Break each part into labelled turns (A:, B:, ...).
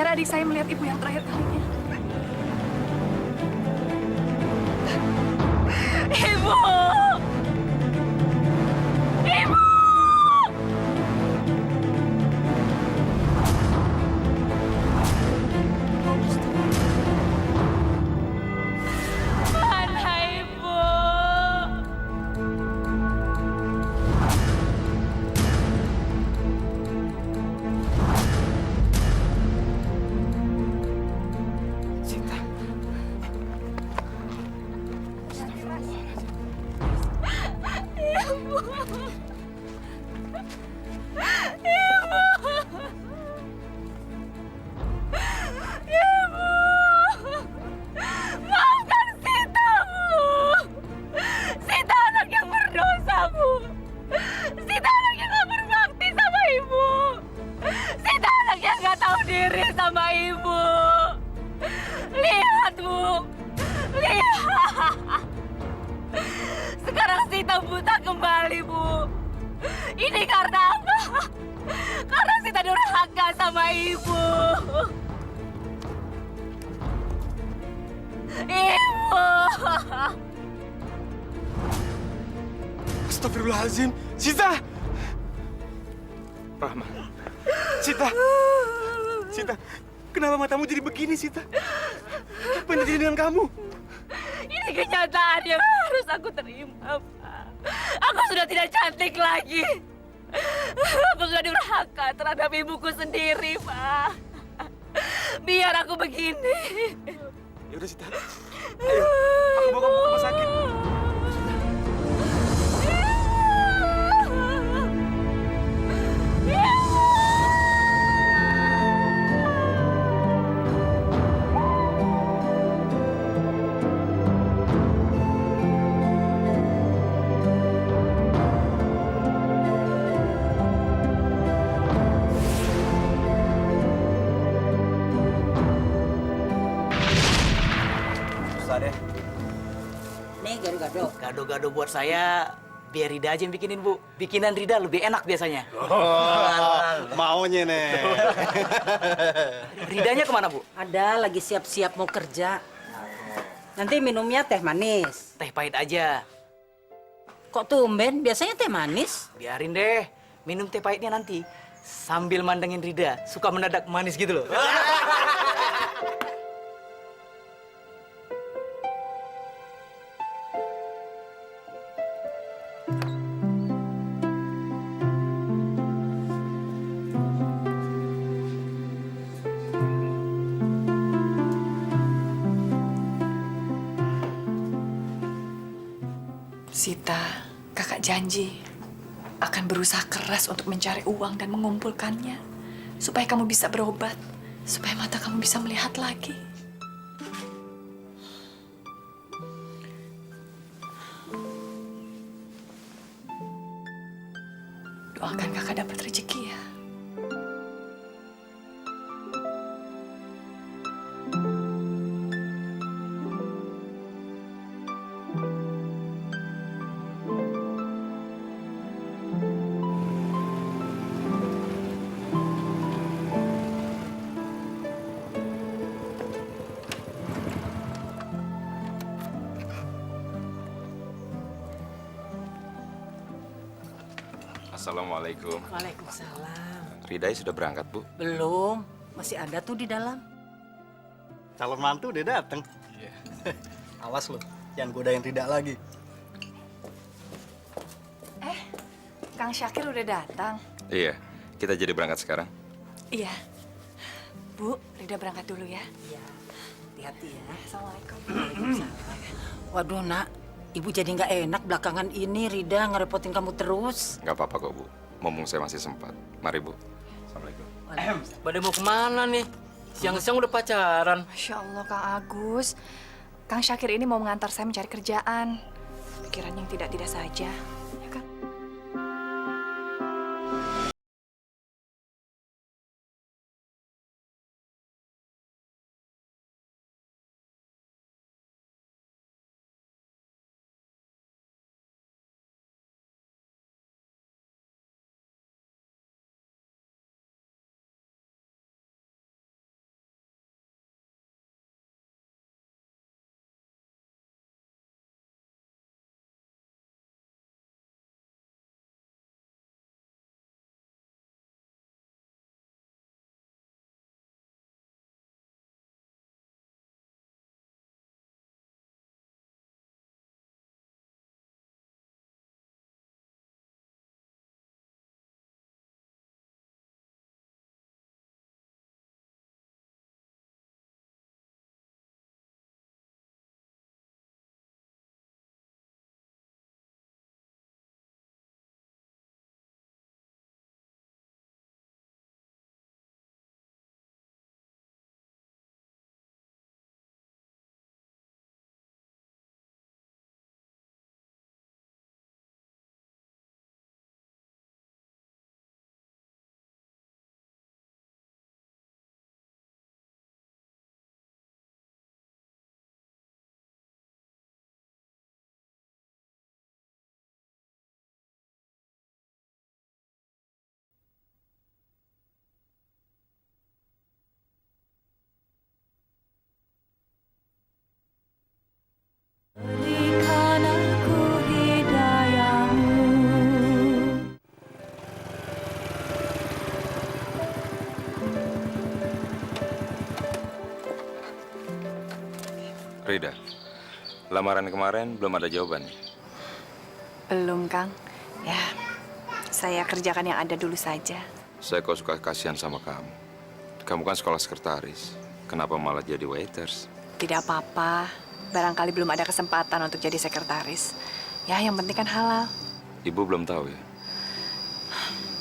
A: biar adik saya melihat ibu yang terakhir kalinya. Ibu! Ibu! Mana ibu?
B: Sita.
A: Maafkan Sita, Bu. Sita anak yang berdosa, Bu. Sita anak yang gak berbakti sama ibu. Sita anak yang gak tahu diri sama ibu. Lihat, Bu. Lihat. Sekarang Sita buta kembali, Bu. Ini karena apa? Karena Sita durhaka sama ibu. Ibu.
B: Astagfirullahaladzim. Sita. Rahma. Sita. Sita. Kenapa matamu jadi begini, Sita? Apa yang terjadi dengan kamu?
A: Ini kenyataan yang harus aku terima, Pak. Aku sudah tidak cantik lagi. Aku sudah durhaka terhadap ibuku sendiri, Pak. Biar aku begini.
B: Ya udah, Sita. Ayo, aku bawa kamu ke rumah sakit.
C: Susah deh.
D: Nih gado-gado.
C: Gado-gado buat saya, biar Rida aja yang bikinin, Bu. Bikinan Rida lebih enak biasanya.
B: Maunya nih.
C: Ridanya kemana, Bu?
D: Ada lagi siap-siap mau kerja. Nanti minumnya teh manis.
C: Teh pahit aja.
D: Kok tumben? Biasanya teh manis.
C: Biarin deh, minum teh pahitnya nanti. Sambil mandengin Rida, suka mendadak manis gitu loh.
A: Sita, kakak janji akan berusaha keras untuk mencari uang dan mengumpulkannya supaya kamu bisa berobat, supaya mata kamu bisa melihat lagi. Doakan kakak dapat rezeki ya.
E: Assalamualaikum.
D: Waalaikumsalam.
E: Ridai sudah berangkat, Bu?
D: Belum. Masih ada tuh di dalam.
F: Calon mantu udah dateng. Iya. Awas lo, jangan godain Rida lagi.
A: Kang Syakir udah datang.
E: Iya, kita jadi berangkat sekarang.
A: Iya. Bu, Rida berangkat dulu ya.
D: Iya. Hati-hati ya.
A: Assalamualaikum.
D: Waalaikumsalam. Waduh, Nak. Ibu jadi nggak enak belakangan ini Rida ngerepotin kamu terus.
E: Nggak apa-apa kok, Bu. Mumpung saya masih sempat. Mari, Bu. Assalamualaikum.
G: Pada mau kemana nih? Siang-siang udah pacaran.
A: Masya Allah, Kang Agus. Kang Syakir ini mau mengantar saya mencari kerjaan. Pikiran yang tidak-tidak saja.
E: Rida, lamaran kemarin belum ada jawaban.
H: Belum, Kang. Ya, saya kerjakan yang ada dulu saja.
E: Saya kok suka kasihan sama kamu. Kamu kan sekolah sekretaris. Kenapa malah jadi waiters?
H: Tidak apa-apa. Barangkali belum ada kesempatan untuk jadi sekretaris. Ya, yang penting kan halal.
E: Ibu belum tahu ya?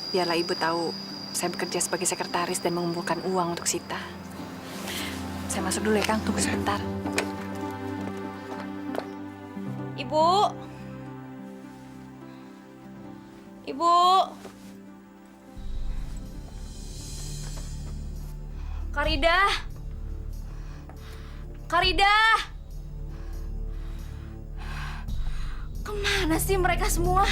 H: Biarlah Ibu tahu saya bekerja sebagai sekretaris dan mengumpulkan uang untuk Sita. Saya masuk dulu ya, Kang. Tunggu sebentar.
A: Ibu. Ibu. Karida. Karida. Kemana sih mereka semua?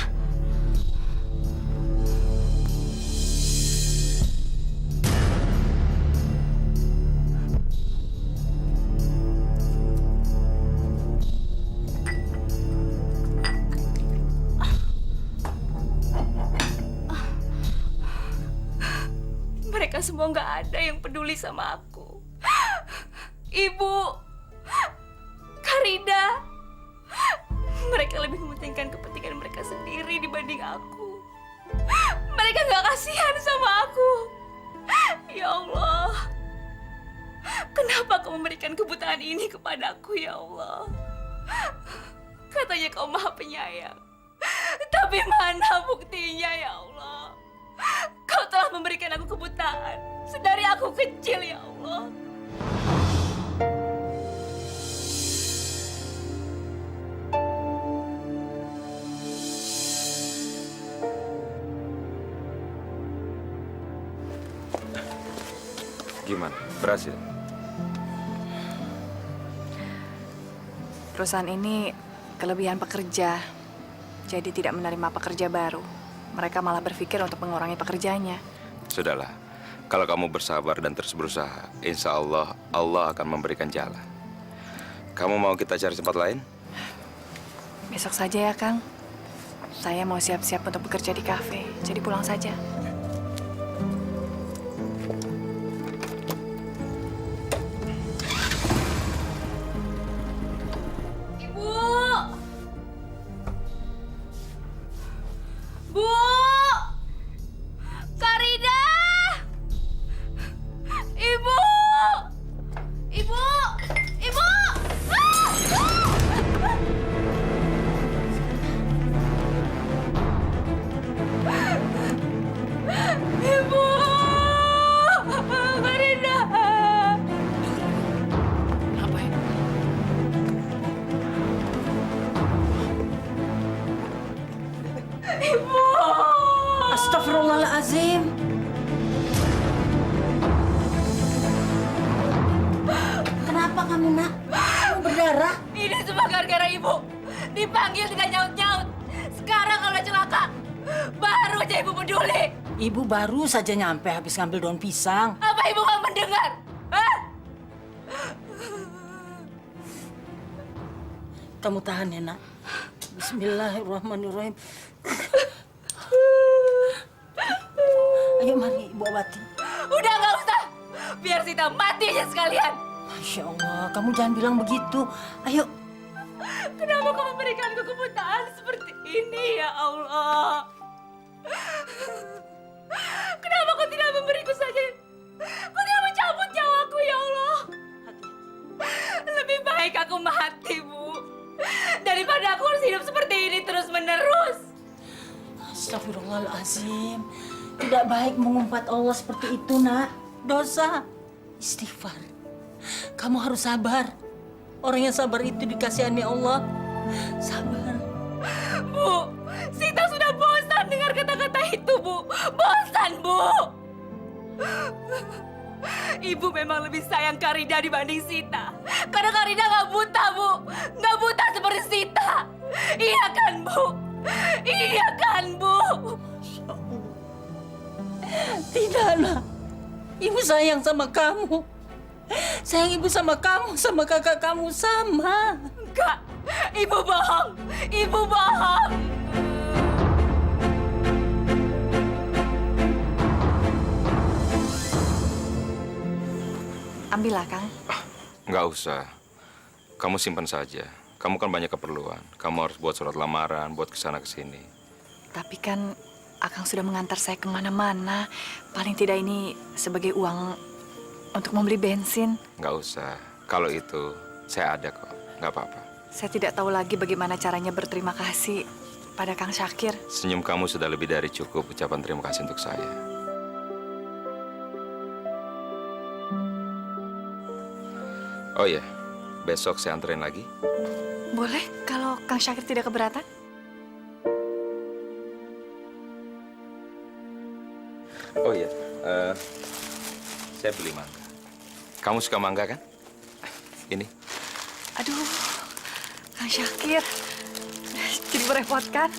A: Mereka semua nggak ada yang peduli sama aku. Ibu, Karida, mereka lebih mementingkan kepentingan mereka sendiri dibanding aku. Mereka nggak kasihan sama aku. Ya Allah, kenapa kau memberikan kebutaan ini kepadaku, ya Allah? Katanya kau maha penyayang, tapi mana buktinya, ya Allah? Kau telah memberikan aku kebutaan sedari aku kecil, ya Allah.
E: Gimana? Berhasil?
H: Perusahaan ini kelebihan pekerja, jadi tidak menerima pekerja baru. Mereka malah berpikir untuk mengurangi pekerjanya.
E: Sudahlah. Kalau kamu bersabar dan terus berusaha, insya Allah, Allah akan memberikan jalan. Kamu mau kita cari tempat lain?
H: Besok saja ya, Kang. Saya mau siap-siap untuk bekerja di kafe, jadi pulang saja.
A: Ibu! Bu! Karida! Ibu! Ibu! Ibu! Ibu! Karida!
C: Apa ya?
A: Ibu!
D: Astagfirullahaladzim. Kenapa kamu, Nak? Kamu berdarah?
A: Ini semua gara-gara ibu. Dipanggil tidak nyaut-nyaut. Sekarang kalau udah celaka, baru aja ibu peduli.
D: Ibu baru saja nyampe habis ngambil daun pisang.
A: Apa ibu nggak mendengar? Hah?
D: Kamu tahan ya, Nak. Bismillahirrahmanirrahim. Ayo mari, Ibu obati.
A: Udah nggak usah. Biar Sita mati aja sekalian.
D: Masya Allah, kamu jangan bilang begitu. Ayo.
A: Kenapa kau memberikan kebutaan seperti ini, ya Allah? Kenapa kau tidak memberiku saja? Kau tidak mencabut nyawaku, ya Allah? Lebih baik aku mati, Bu. Daripada aku harus hidup seperti ini terus-menerus.
D: Astagfirullahaladzim. Tidak baik mengumpat Allah seperti itu, Nak. Dosa. Istighfar. Kamu harus sabar. Orang yang sabar itu dikasihani Allah. Sabar.
A: Bu, Sita sudah bosan dengar kata-kata itu, Bu. Bosan, Bu. Ibu memang lebih sayang Karida dibanding Sita. Karena Karida nggak buta, Bu. Nggak buta seperti Sita. Iya kan, Bu? Iya kan, Bu?
D: Tidak, Nak. Ibu sayang sama kamu. Sayang ibu sama kamu, sama kakak kamu sama.
A: Enggak. Ibu bohong. Ibu bohong.
H: Ambillah, Kang.
E: Nggak usah. Kamu simpan saja. Kamu kan banyak keperluan. Kamu harus buat surat lamaran, buat kesana kesini.
H: Tapi kan Akang sudah mengantar saya kemana-mana. Paling tidak ini sebagai uang untuk membeli bensin.
E: Nggak usah. Kalau itu, saya ada kok. Nggak apa-apa.
H: Saya tidak tahu lagi bagaimana caranya berterima kasih pada Kang Syakir.
E: Senyum kamu sudah lebih dari cukup ucapan terima kasih untuk saya. Oh iya, besok saya anterin lagi.
H: Boleh kalau Kang Syakir tidak keberatan?
E: Oh iya, saya beli mangga. Kamu suka mangga kan? Ini.
H: Aduh, Kang Syakir. Jadi merepotkan.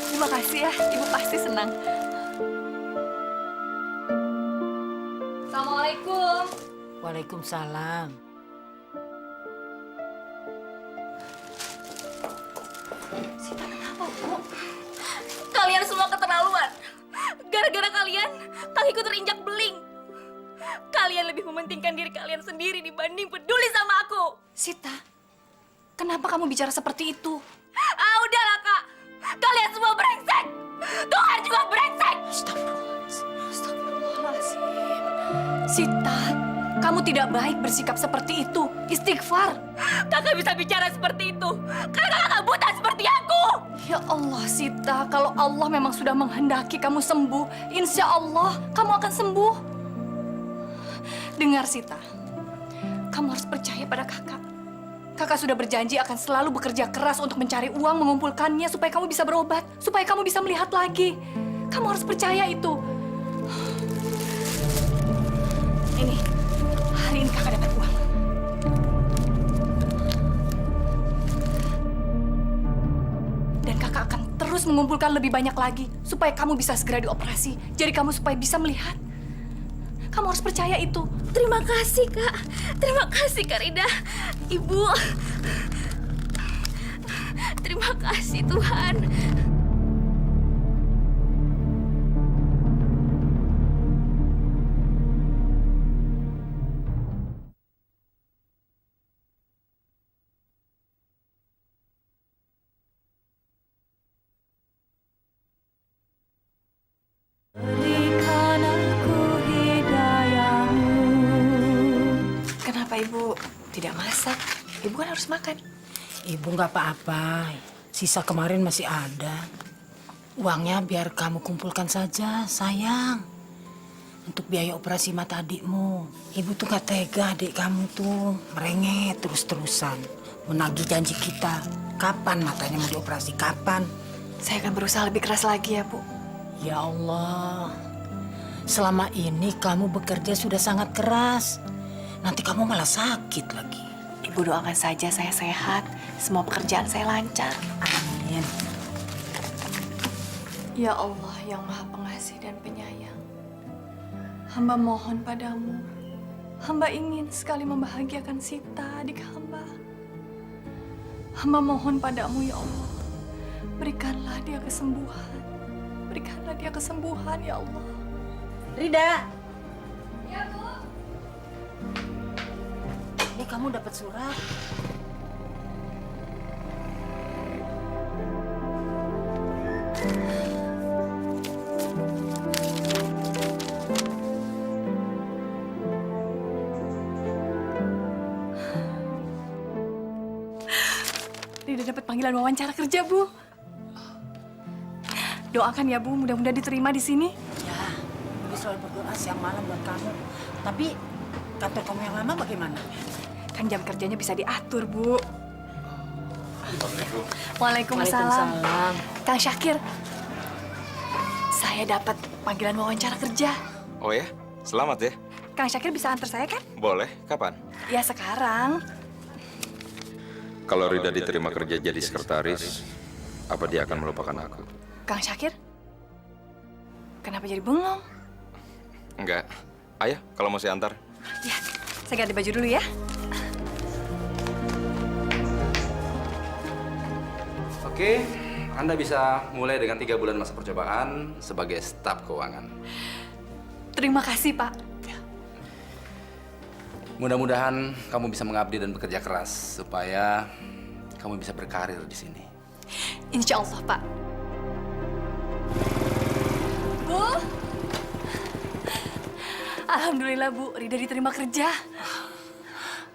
H: Terima kasih ya, Ibu pasti senang. Assalamualaikum.
D: Waalaikumsalam.
A: Sita, kenapa, Bu? Kalian semua keterlaluan. Gara-gara kalian, kakiku terinjak beling. Kalian lebih mementingkan diri kalian sendiri dibanding peduli sama aku.
H: Sita, kenapa kamu bicara seperti itu?
A: Ah, udahlah, Kak. Kalian semua brengsek. Tuhan juga brengsek.
H: Astagfirullahaladzim. Sita, kamu tidak baik bersikap seperti itu. Istighfar.
A: Kakak bisa bicara seperti itu karena kakak gak buta seperti aku.
H: Ya Allah, Sita, kalau Allah memang sudah menghendaki kamu sembuh, insya Allah kamu akan sembuh. Dengar, Sita, kamu harus percaya pada kakak. Kakak sudah berjanji akan selalu bekerja keras untuk mencari uang, mengumpulkannya supaya kamu bisa berobat, supaya kamu bisa melihat lagi. Kamu harus percaya itu. Ini, hari ini kakak dapat uang. Dan kakak akan terus mengumpulkan lebih banyak lagi supaya kamu bisa segera dioperasi. Jadi kamu supaya bisa melihat. Kamu harus percaya itu.
A: Terima kasih, Kak. Terima kasih, Kak Rida. Ibu. Terima kasih, Tuhan.
H: Kenapa Ibu tidak masak? Ibu kan harus makan.
D: Ibu nggak apa-apa. Sisa kemarin masih ada. Uangnya biar kamu kumpulkan saja, sayang. Untuk biaya operasi mata adikmu. Ibu tuh nggak tega adik kamu tuh merengek terus-terusan. Menagih janji kita. Kapan matanya mau dioperasi? Kapan?
H: Saya akan berusaha lebih keras lagi ya, Bu.
D: Ya Allah. Selama ini kamu bekerja sudah sangat keras. Nanti kamu malah sakit lagi.
H: Ibu doakan saja saya sehat. Semua pekerjaan saya lancar.
D: Amin.
H: Ya Allah yang Maha Pengasih dan Penyayang. Hamba mohon padamu. Hamba ingin sekali membahagiakan Sita, adik hamba. Hamba mohon padamu ya Allah. Berikanlah dia kesembuhan. Berikanlah dia kesembuhan ya Allah.
D: Rida. Ya, Bu. Ini kamu dapat surat.
H: Rida dapat panggilan wawancara kerja, Bu. Doakan ya, Bu. Mudah-mudahan diterima di sini.
D: Ya, Ibu selalu berdoa siang malam buat kamu. Tapi kantor kamu yang lama bagaimana?
H: Kan jam kerjanya bisa diatur, Bu. Waalaikumsalam. Kang Syakir, saya dapat panggilan wawancara kerja.
E: Oh ya? Selamat ya?
H: Kang Syakir bisa antar saya kan?
E: Boleh. Kapan?
H: Ya sekarang.
E: Kalau Rida diterima kerja jadi sekretaris, apa dia akan melupakan aku?
H: Kang Syakir, kenapa jadi bengong?
E: Enggak. Ayo, kalau mau saya antar.
H: Ya, saya ganti baju dulu ya.
I: Oke, Anda bisa mulai dengan 3 bulan masa percobaan sebagai staf keuangan.
H: Terima kasih, Pak.
I: Mudah-mudahan kamu bisa mengabdi dan bekerja keras supaya kamu bisa berkarir di sini.
H: Insya Allah, Pak. Bu. Alhamdulillah, Bu. Rida diterima kerja.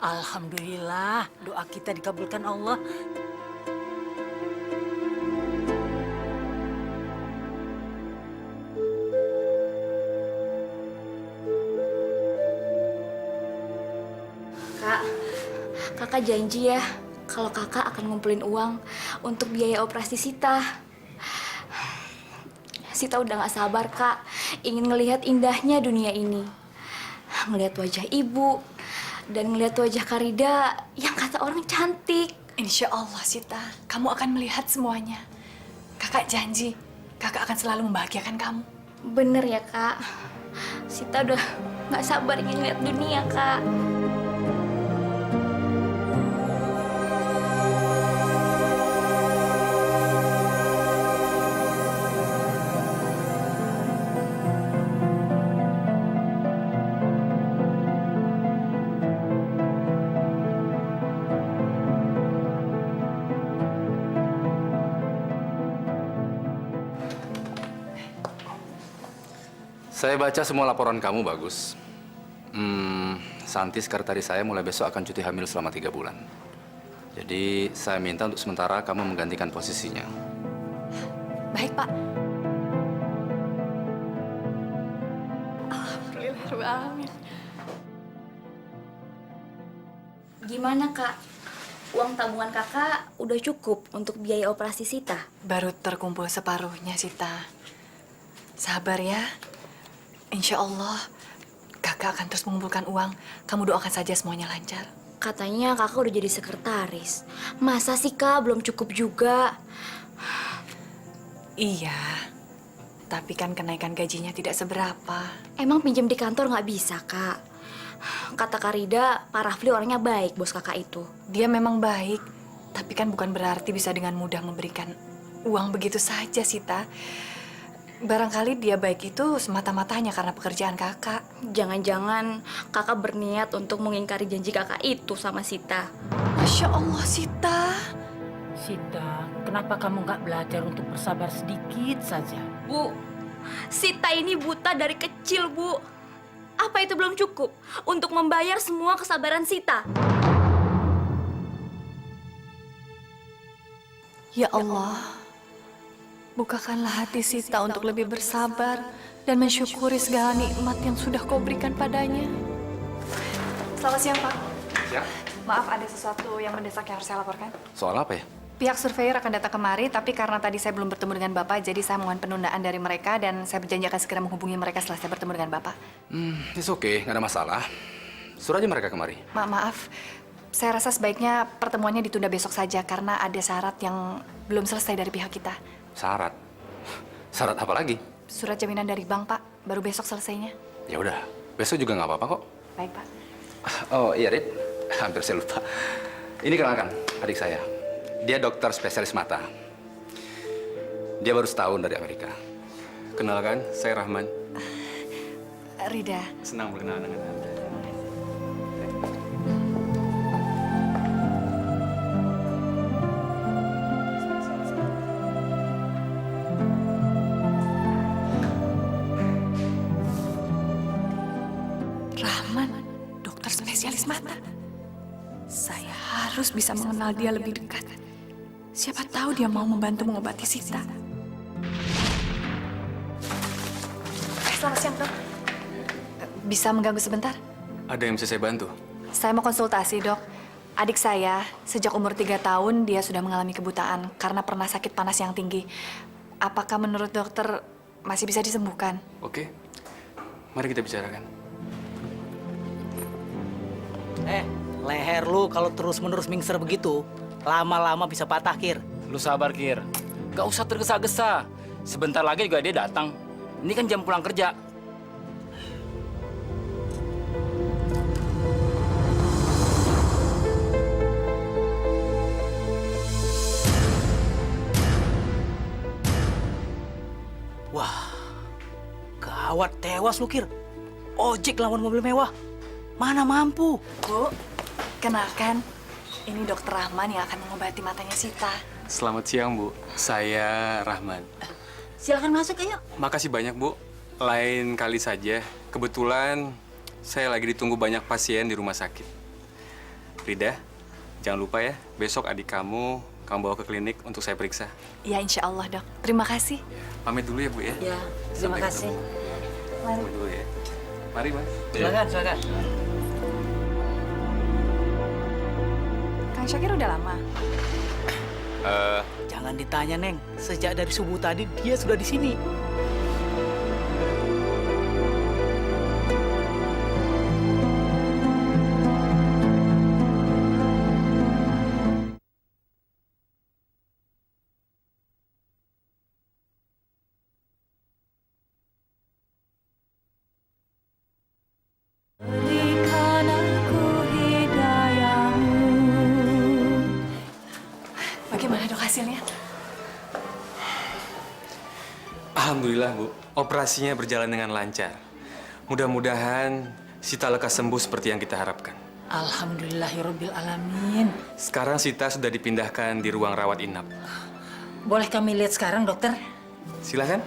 D: Alhamdulillah, doa kita dikabulkan Allah.
J: Kak, kakak janji ya kalau kakak akan ngumpulin uang untuk biaya operasi Sita. Sita udah gak sabar, Kak. Ingin ngelihat indahnya dunia ini. Ngelihat wajah ibu dan ngelihat wajah Karida yang kata orang cantik.
H: Insya Allah, Sita. Kamu akan melihat semuanya. Kakak janji, kakak akan selalu membahagiakan kamu.
J: Bener ya, Kak. Sita udah gak sabar ingin lihat dunia, Kak.
I: Saya baca semua laporan kamu bagus. Santi sekretaris saya mulai besok akan cuti hamil selama 3 bulan. Jadi saya minta untuk sementara kamu menggantikan posisinya.
H: Baik, Pak. Alhamdulillah.
J: Gimana, Kak? Uang tabungan kakak udah cukup untuk biaya operasi Sita?
H: Baru terkumpul separuhnya, Sita. Sabar ya. Insya Allah, kakak akan terus mengumpulkan uang. Kamu doakan saja semuanya lancar.
J: Katanya kakak udah jadi sekretaris. Masa sih, Kak? Belum cukup juga.
H: Iya, tapi kan kenaikan gajinya tidak seberapa.
J: Emang pinjam di kantor nggak bisa, Kak? Kata Karida, Pak Rafli orangnya baik, bos kakak itu.
H: Dia memang baik, tapi kan bukan berarti bisa dengan mudah memberikan uang begitu saja, Sita. Barangkali dia baik itu semata-mata hanya karena pekerjaan kakak.
J: Jangan-jangan kakak berniat untuk mengingkari janji kakak itu sama Sita.
H: Masya Allah, Sita.
D: Sita, kenapa kamu nggak belajar untuk bersabar sedikit saja?
J: Bu, Sita ini buta dari kecil, Bu. Apa itu belum cukup untuk membayar semua kesabaran Sita?
H: Ya Allah, bukakanlah hati Sita untuk lebih bersabar dan mensyukuri segala nikmat yang sudah kau berikan padanya. Selamat siang, Pak.
I: Siang.
H: Maaf, ada sesuatu yang mendesak yang harus saya laporkan.
I: Soal apa ya?
H: Pihak surveyor akan datang kemari, tapi karena tadi saya belum bertemu dengan Bapak, jadi saya mohon penundaan dari mereka dan saya berjanji akan segera menghubungi mereka setelah saya bertemu dengan Bapak.
I: It's okay, nggak ada masalah. Suruh aja mereka kemari.
H: Maaf, saya rasa sebaiknya pertemuannya ditunda besok saja karena ada syarat yang belum selesai dari pihak kita.
I: Syarat? Syarat apa lagi?
H: Surat jaminan dari bank, Pak. Baru besok selesainya.
I: Ya udah, besok juga nggak apa-apa kok.
H: Baik, Pak.
I: Oh iya, Rit. Hampir saya lupa. Ini kenalkan, adik saya. Dia dokter spesialis mata. Dia baru setahun dari Amerika.
B: Kenalkan, saya Rahman.
H: Rida.
B: Senang berkenalan dengan Anda.
H: Rahman, dokter spesialis mata. Saya harus bisa mengenal dia lebih dekat. Siapa tahu dia mau membantu mengobati Sita. Selamat siang, Dok. Bisa mengganggu sebentar?
B: Ada yang bisa saya bantu?
H: Saya mau konsultasi, Dok. Adik saya, sejak umur 3 tahun, dia sudah mengalami kebutaan karena pernah sakit panas yang tinggi. Apakah menurut dokter masih bisa disembuhkan?
B: Oke, mari kita bicarakan.
C: Leher lu kalau terus-menerus mingser begitu, lama-lama bisa patah, Kir.
G: Lu sabar, Kir. Gak usah tergesa-gesa. Sebentar lagi juga dia datang. Ini kan jam pulang kerja.
C: Wah, gawat, tewas lu, Kir. Ojek lawan mobil mewah. Mana mampu.
H: Bu, kenalkan, ini Dokter Rahman yang akan mengobati matanya Sita.
B: Selamat siang, Bu. Saya Rahman.
D: Silakan masuk, ayo.
B: Makasih banyak, Bu. Lain kali saja. Kebetulan saya lagi ditunggu banyak pasien di rumah sakit. Rida, jangan lupa ya, besok adik kamu bawa ke klinik untuk saya periksa.
H: Ya, insya Allah, Dok. Terima kasih.
B: Pamit dulu ya, Bu ya.
D: Ya, terima
B: Sampai
D: kasih.
B: ketemu. Pamit dulu ya. Mari, Mas.
C: Silakan, silakan.
H: Kang Syakir udah lama?
C: Jangan ditanya, Neng. Sejak dari subuh tadi dia sudah di sini.
H: Berikan aku hidayahmu. Bagaimana, Dok, hasilnya?
B: Alhamdulillah, Bu. Operasinya berjalan dengan lancar. Mudah-mudahan Sita lekas sembuh seperti yang kita harapkan.
D: Alhamdulillahirabbil alamin.
B: Sekarang Sita sudah dipindahkan di ruang rawat inap.
D: Boleh kami lihat sekarang, dokter?
B: Silakan.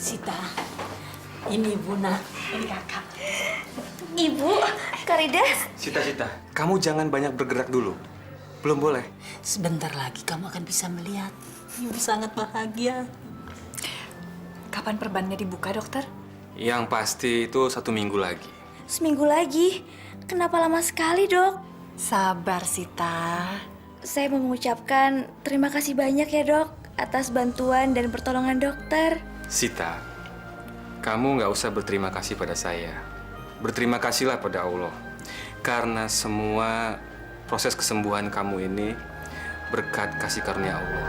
D: Sita, ini Ibu, Nak.
J: Ini kakak. Ibu, Karida.
B: Sita, kamu jangan banyak bergerak dulu. Belum boleh.
D: Sebentar lagi kamu akan bisa melihat. Ibu sangat bahagia.
H: Kapan perbannya dibuka, dokter?
B: Yang pasti itu 1 minggu lagi.
J: Seminggu lagi. Kenapa lama sekali, Dok?
H: Sabar, Sita.
J: Saya mau mengucapkan terima kasih banyak ya, Dok, atas bantuan dan pertolongan dokter.
B: Sita, kamu nggak usah berterima kasih pada saya. Berterima kasihlah pada Allah. Karena semua proses kesembuhan kamu ini berkat kasih karunia Allah.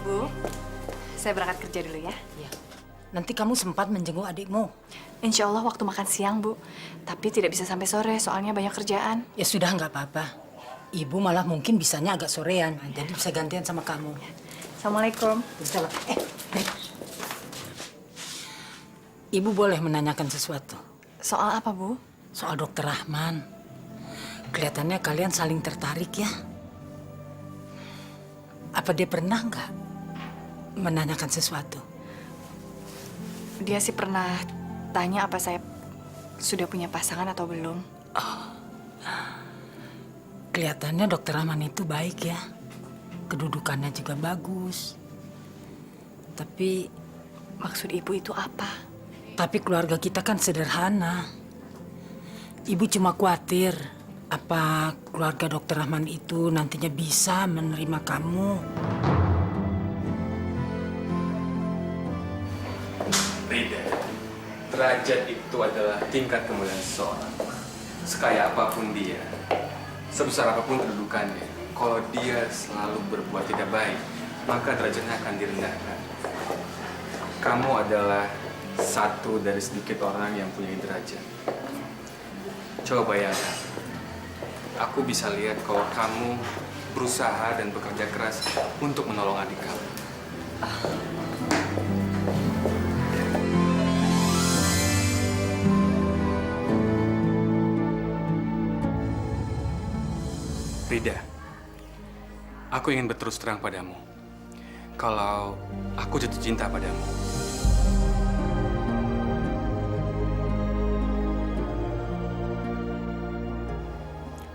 H: Bu, saya berangkat kerja dulu ya.
D: Ya. Nanti kamu sempat menjenguk adikmu.
H: Insya Allah waktu makan siang, Bu. Tapi tidak bisa sampai sore, soalnya banyak kerjaan.
D: Ya sudah, nggak apa-apa. Ibu malah mungkin bisanya agak sorean, jadi bisa gantian sama kamu.
H: Assalamualaikum.
D: Salam. Ibu boleh menanyakan sesuatu?
H: Soal apa, Bu?
D: Soal Dokter Rahman. Kelihatannya kalian saling tertarik ya. Apa dia pernah nggak menanyakan sesuatu?
H: Dia sih pernah tanya apa saya sudah punya pasangan atau belum.
D: Kelihatannya Dokter Rahman itu baik ya. Kedudukannya juga bagus. Tapi
H: Maksud Ibu itu apa?
D: keluarga kita kan sederhana. Ibu cuma khawatir apa keluarga Dokter Rahman itu nantinya bisa menerima kamu.
B: Rida, derajat itu adalah tingkat kemuliaan seseorang. Sekaya apapun dia, sebesar apapun kedudukannya, kalau dia selalu berbuat tidak baik, maka derajatnya akan direndahkan. Kamu adalah satu dari sedikit orang yang punya derajat. Coba bayangkan, aku bisa lihat kalau kamu berusaha dan bekerja keras untuk menolong adik kamu. Rida, aku ingin berterus terang padamu. Kalau aku jatuh cinta padamu.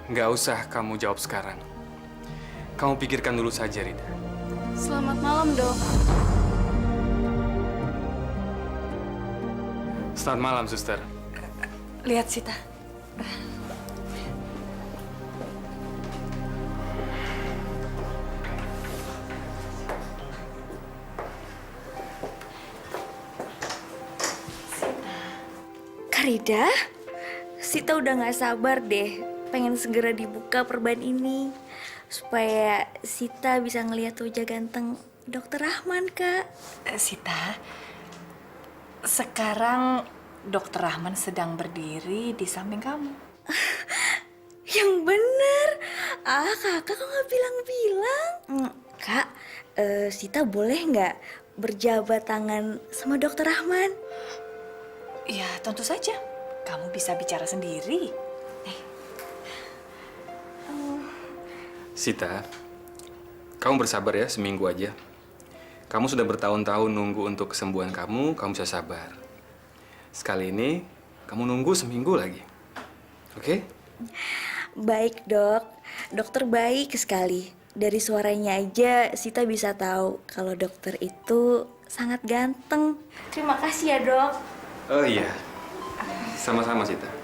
B: Nggak usah kamu jawab sekarang. Kamu pikirkan dulu saja, Rida.
J: Selamat malam, Dok.
B: Selamat malam, suster.
H: Lihat, Sita.
J: Karida, Sita udah gak sabar deh pengen segera dibuka perban ini. supaya Sita bisa ngelihat wajah ganteng Dokter Rahman, Kak.
H: Sita, sekarang Dokter Rahman sedang berdiri di samping kamu.
J: Yang bener. Kakak kok nggak bilang-bilang? Kak, Sita boleh nggak berjabat tangan sama Dokter Rahman?
H: Ya, tentu saja. Kamu bisa bicara sendiri.
B: Sita, kamu bersabar ya seminggu aja. Kamu sudah bertahun-tahun nunggu untuk kesembuhan kamu bisa sabar. Sekali ini, kamu nunggu seminggu lagi. Oke?
J: Baik, Dok. Dokter baik sekali. Dari suaranya aja Sita bisa tahu kalau dokter itu sangat ganteng. Terima kasih ya, Dok.
B: Oh iya, sama-sama Sita.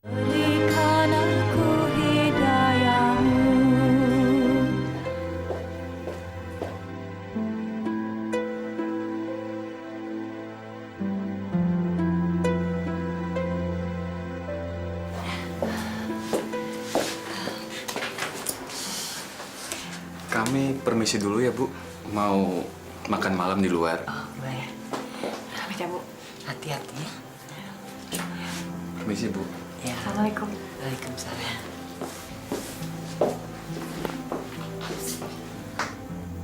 H: Berikan aku hidayahmu.
B: Kami permisi dulu ya, Bu. Mau makan malam di luar.
D: Oh, boleh.
H: Pamit ya, Bu.
D: Hati-hati ya.
B: Permisi, Bu.
D: Ya.
H: Assalamualaikum.
D: Waalaikumsalam.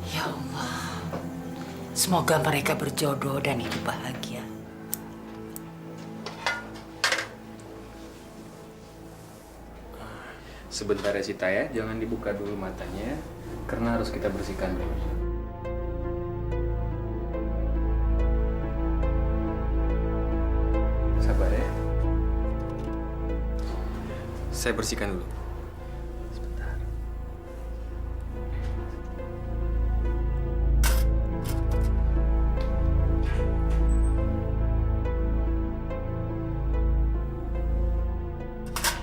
D: Ya Allah, semoga mereka berjodoh dan hidup bahagia.
B: Sebentar ya Sita ya, jangan dibuka dulu matanya, karena harus kita bersihkan dulu. Sabar ya. Saya bersihkan dulu. Sebentar.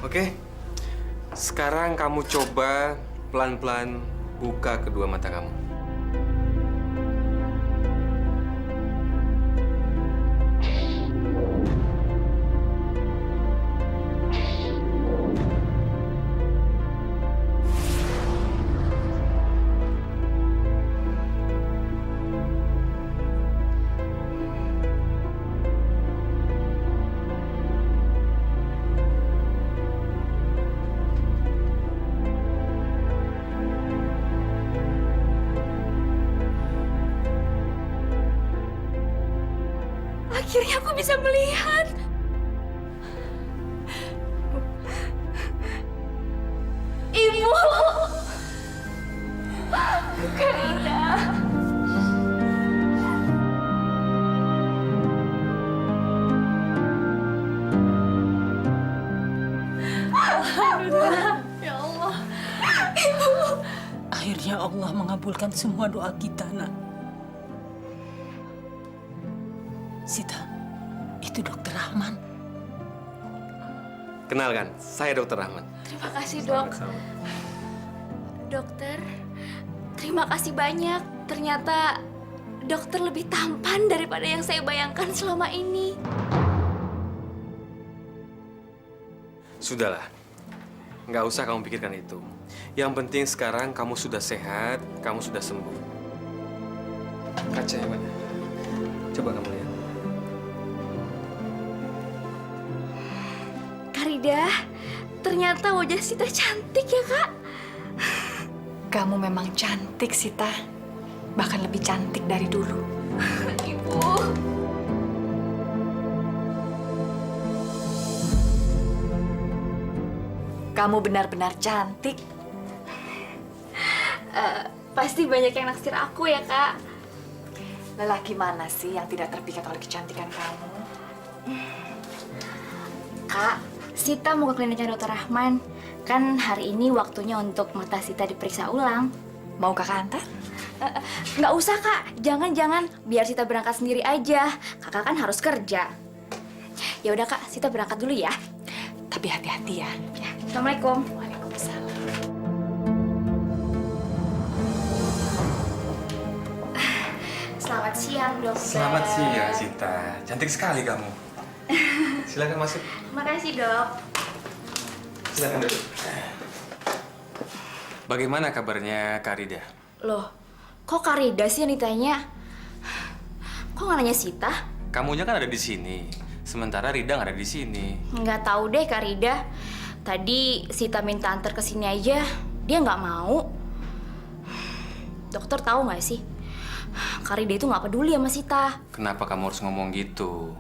B: Oke. Sekarang kamu coba pelan-pelan buka kedua mata kamu.
J: Akhirnya aku bisa melihat. Ibu. Karina.
H: Ya Allah.
D: Akhirnya Allah mengabulkan semua doa kita, Nak. Sita, itu Dokter Rahman.
B: Kenalkan, saya Dokter Rahman.
J: Terima kasih, Dok. Dokter, terima kasih banyak. Ternyata dokter lebih tampan daripada yang saya bayangkan selama ini.
B: Sudahlah, nggak usah kamu pikirkan itu. Yang penting sekarang kamu sudah sehat, kamu sudah sembuh. Kacanya mana? Coba kamu lihat.
J: Karida, ternyata wajah Sita cantik ya, Kak?
H: Kamu memang cantik, Sita. Bahkan lebih cantik dari dulu.
A: Ibu.
H: Kamu benar-benar cantik.
J: Pasti banyak yang naksir aku ya, Kak.
H: Lelaki mana sih yang tidak terpikat oleh kecantikan kamu?
J: Kak, Sita mau ke kliniknya Dokter Rahman. Kan hari ini waktunya untuk mata Sita diperiksa ulang.
H: Mau kakak antar?
J: Nggak usah, Kak. Jangan-jangan. Biar Sita berangkat sendiri aja. Kakak kan harus kerja. Ya udah, Kak. Sita berangkat dulu ya.
H: Tapi hati-hati ya.
J: Ya. Assalamualaikum.
H: Waalaikumsalam.
J: Selamat siang, dokter.
B: Selamat siang, Sita. Cantik sekali kamu. Silakan masuk.
J: Makasih, dok.
B: Silakan duduk. Bagaimana kabarnya Karida?
J: Loh, kok Karida sih yang ditanya? Kok nggak nanya Sita?
B: Kamunya kan ada di sini, sementara Rida nggak ada di sini.
J: Nggak tahu deh, Karida. Tadi Sita minta antar ke sini aja, dia nggak mau. Dokter tahu nggak sih? Karida itu nggak peduli sama Sita.
B: Kenapa kamu harus ngomong gitu?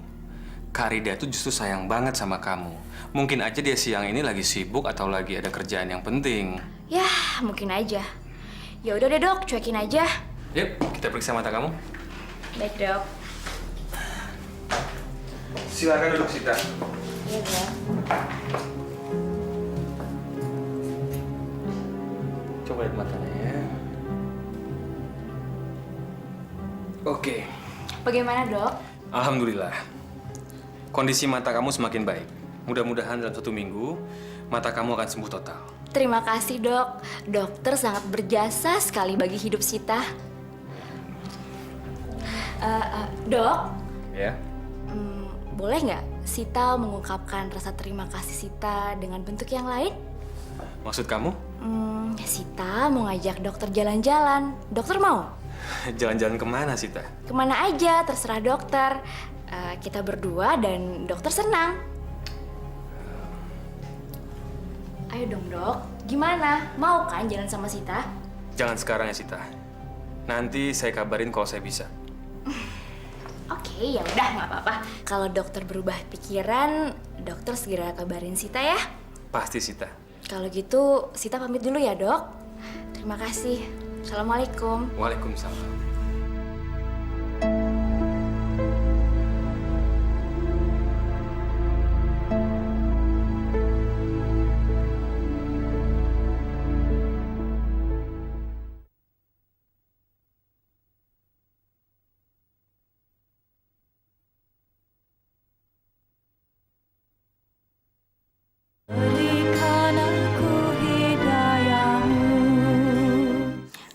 B: Karida itu justru sayang banget sama kamu. Mungkin aja dia siang ini lagi sibuk atau lagi ada kerjaan yang penting.
J: Ya, mungkin aja. Ya udah deh, Dok, cuekin aja.
B: Yuk, kita periksa mata kamu.
J: Baik, Dok.
B: Silakan duduk, Sita.
J: Iya, Dok.
B: Coba lihat matanya ya. Oke.
J: Bagaimana, Dok?
B: Alhamdulillah. Kondisi mata kamu semakin baik. Mudah-mudahan dalam 1 minggu, mata kamu akan sembuh total.
J: Terima kasih, Dok. Dokter sangat berjasa sekali bagi hidup Sita. Dok,
B: Ya?
J: boleh nggak Sita mengungkapkan rasa terima kasih Sita dengan bentuk yang lain?
B: Maksud kamu?
J: Sita mau ngajak dokter jalan-jalan. Dokter mau?
B: Jalan-jalan kemana, Sita?
J: Kemana aja, terserah dokter. Kita berdua dan dokter senang. Ayo dong, Dok. Gimana? Mau kan jalan sama Sita?
B: Jangan sekarang ya, Sita. Nanti saya kabarin kalau saya bisa.
J: Oke, ya udah nggak apa-apa. Kalau dokter berubah pikiran, dokter segera kabarin Sita ya.
B: Pasti, Sita.
J: Kalau gitu, Sita pamit dulu ya, Dok. Terima kasih. Assalamualaikum.
B: Waalaikumsalam.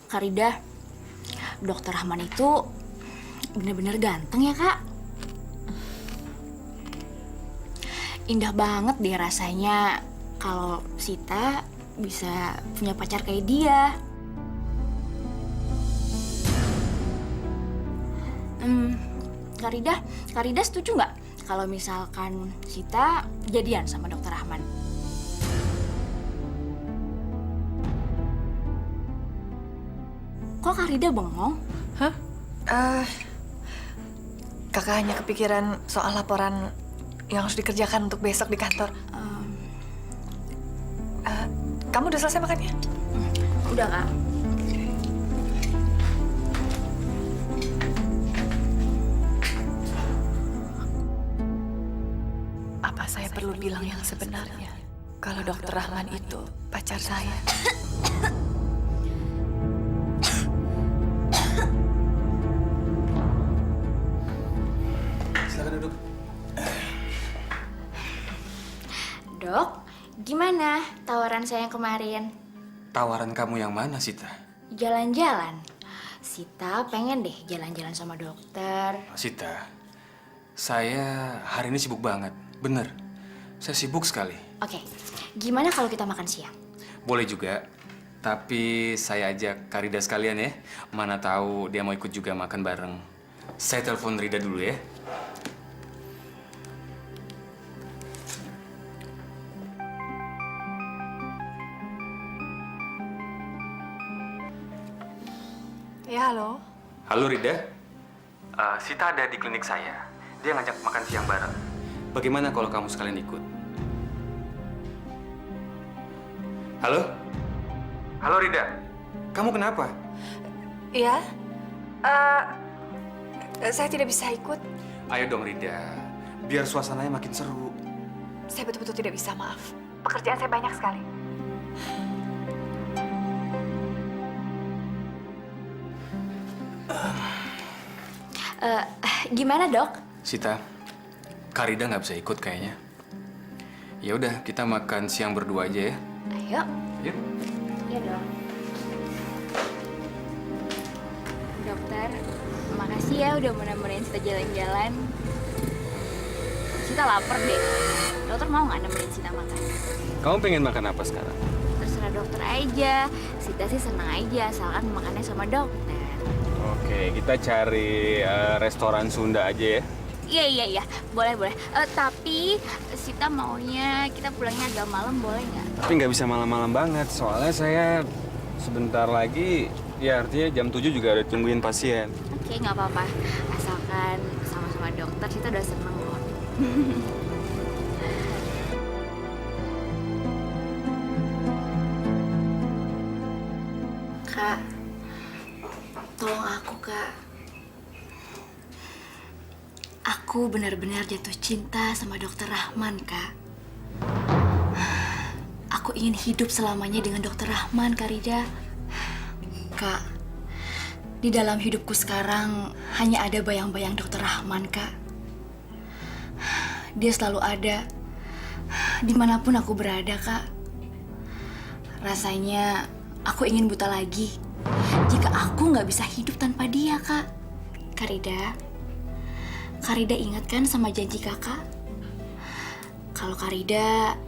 J: Karida, Dokter Rahman itu bener-bener ganteng ya, Kak. Indah banget deh rasanya kalau Sita bisa punya pacar kayak dia. Karida setuju nggak kalau misalkan Sita jadian sama Dokter Rahman? Kok Karida bengong?
H: Hah? Kakak hanya kepikiran soal laporan yang harus dikerjakan untuk besok di kantor. Kamu udah selesai makannya?
J: Udah, Kak.
H: Apa saya perlu bilang yang sebenarnya? Kalau Dokter Rahman itu pacar saya.
B: Silakan duduk.
J: Dok, gimana tawaran saya yang kemarin?
B: Tawaran kamu yang mana, Sita?
J: Jalan-jalan. Sita pengen deh jalan-jalan sama dokter.
B: Sita, saya hari ini sibuk banget. Bener, saya sibuk sekali.
J: Oke, gimana kalau kita makan siang?
B: Boleh juga, tapi saya ajak Karida sekalian ya. Mana tahu dia mau ikut juga makan bareng. Saya telepon Rida dulu ya.
H: Ya, halo.
B: Halo Rida. Sita ada di klinik saya. Dia ngajak makan siang bareng. Bagaimana kalau kamu sekalian ikut? Halo? Halo Rida. Kamu kenapa?
H: Iya. Saya tidak bisa ikut.
B: Ayo dong Rida. Biar suasananya makin seru.
H: Saya betul-betul tidak bisa, maaf. Pekerjaan saya banyak sekali.
J: Gimana dok?
B: Sita, Kak Rida nggak bisa ikut kayaknya. Ya udah, kita makan siang berdua aja ya.
J: Ayo.
B: Yuk.
J: Iya dok. Dokter, makasih ya udah mau nemenin Sita jalan-jalan. Sita lapar deh. Dokter mau nggak nemenin Sita makan?
B: Kamu pengen makan apa sekarang?
J: Terserah dokter aja. Sita sih senang aja asalkan makannya sama dokter.
B: Oke, kita cari restoran Sunda aja ya.
J: Iya. Boleh. Tapi Sita maunya kita pulangnya agak malam, boleh nggak?
B: Tapi nggak bisa malam-malam banget, soalnya saya sebentar lagi, ya artinya jam 7 juga udah tungguin pasien.
J: Oke, nggak apa-apa. Asalkan sama-sama dokter, Sita udah seneng kok. Kak, tolong aku, Kak. Aku benar-benar jatuh cinta sama Dokter Rahman, Kak. Aku ingin hidup selamanya dengan Dokter Rahman, Kak Rida. Kak, di dalam hidupku sekarang hanya ada bayang-bayang Dokter Rahman, Kak. Dia selalu ada dimanapun aku berada, Kak. Rasanya aku ingin buta lagi jika aku nggak bisa hidup tanpa dia, Kak. Kak Rida ingat kan sama janji kakak? Kalau Kak Rida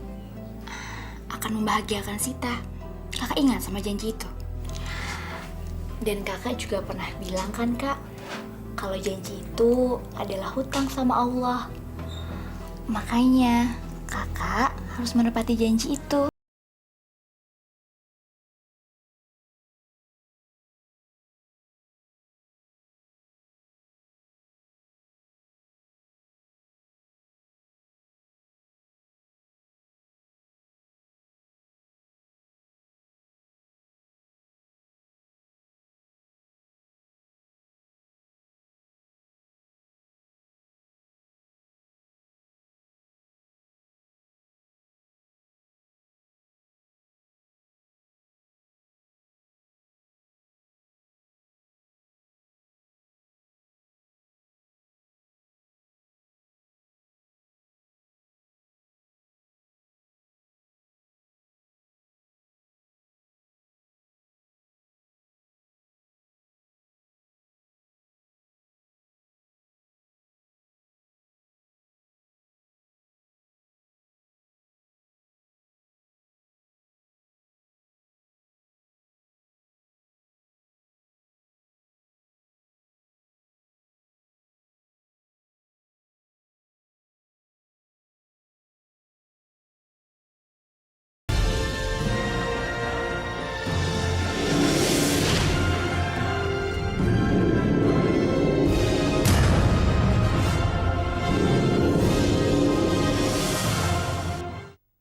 J: akan membahagiakan Sita. Kakak ingat sama janji itu? Dan kakak juga pernah bilang kan, Kak, kalau janji itu adalah hutang sama Allah. Makanya kakak harus menepati janji itu.